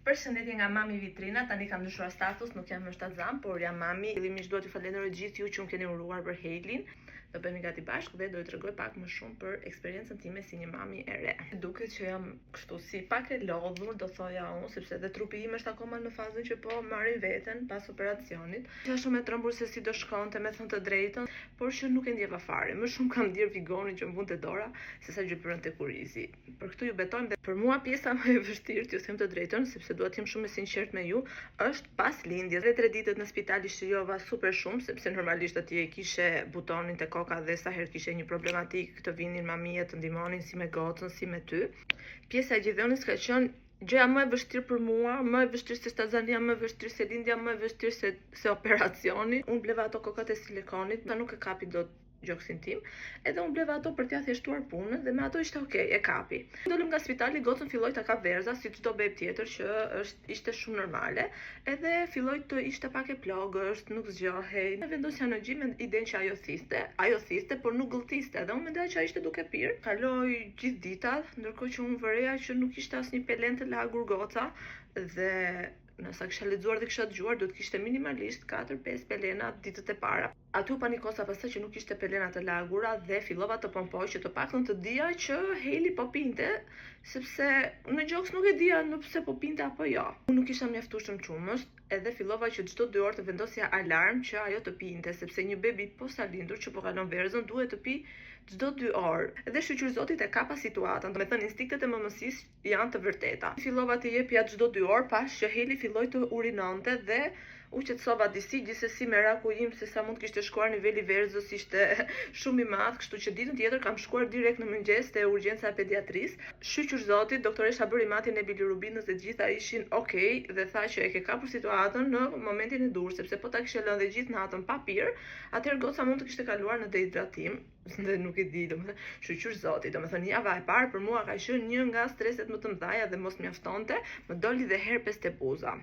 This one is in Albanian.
Përshëndetje nga mami Vitrina, tani kam ndryshuar status, nuk jam më shtatzam, por jam mami. Fillimisht dua t'ju falenderoj gjithë ju që më keni uruar për Hailin. Do bëhemi gati bashkë dhe do t'ju tregoj pak më shumë për eksperiencën time si një mami e re. Duket që jam kështu si pak e lodhur, do thoja unë, sepse edhe trupi im është akoma në fazën që po marrin veten pas operacionit. Që është shumë e trembur se si do shkonte, me thënë të drejtën, por që nuk e ndjeva fare. Më shumë kam ndier vigonin që më vunte dora sesa gjepërën te kurizi. Për këtë ju betojmë dhe për mua pjesa më e vështirë, t'ju them të drejtën, sepse dua të jem shumë e sinqert me ju, është pas lindjes. Dhe 3 ditët në spital i shijova super shumë, sepse normalisht atje kishe butonin te koka dhe sa herë kishe një problematik të vinin mamijet të ndihmonin si me gocën, si me ty. Pjesa e gjithënës ka qenë gjëja më e vështirë për mua, më e vështirë se shtazania, më e vështirë se lindja, më e vështirë se operacioni. Unë bleva ato kokat e silikonit, ta nuk e kapi dot gjoksin tim, edhe unë bleva ato për t'ja thjeshtuar punën dhe me ato ishte okay, e kapi. Dolëm nga spitali, gocën filloi ta kap verza si çdo beb tjetër që ishte shumë normale, edhe filloi të ishte pak e plogësht, nuk zgjohej. Ne vendosja në gjim me idenë që ajo thiste, por nuk gëlltiste, dhe unë mendoja që ai ishte duke pirë. Kaloi gjithë dita, ndërkohë që unë vëreja që nuk ishte asnjë pelen të lagur goca, dhe nësa kisha lexuar dhe kisha dëgjuar, do të kishte minimalisht 4-5 pelena ditët e para. Aty u panikosa pastaj që nuk ishte pelena të lagura dhe fillova të pompoj që të paktën të dija që Haili po pinte, sepse në gjoks nuk e dija nëse po pinte apo jo. Unë nuk isha mjaftueshëm qumësht, edhe fillova që çdo 2 orë të vendosja alarm që ajo të pinte, sepse një bebi posa lindur që po kalon verzën duhet të pi çdo 2 orë. Edhe shqyr Zotit e kapa situatën, do të thënë instinktet e mëmësisë janë të vërteta. Fillova të jepja çdo 2 orë, pas që Haili filloi të urinonte dhe u qetësova disi, gjithsesi meraku im se sa mund të kishte shkuar niveli verzës ishte shumë i madh, kështu që ditën tjetër kam shkuar direkt në mëngjes te urgjenca e pediatrisë. Shqyr Zotit, doktoresha bëri matin e bilirubinës dhe gjitha ishin okay dhe tha që e ke kapur situatën në momentin e dur, sepse po ta kishe lënë dhe gjithë natën pa pirë, atëherë goca mund të kishte kaluar në dehidratim dhe nuk e di, domethënë, shqyr Zotit, domethënë java e parë për mua ka qenë një nga streset më të mëdha dhe mos mjaftonte, më doli dhe herpes te buza.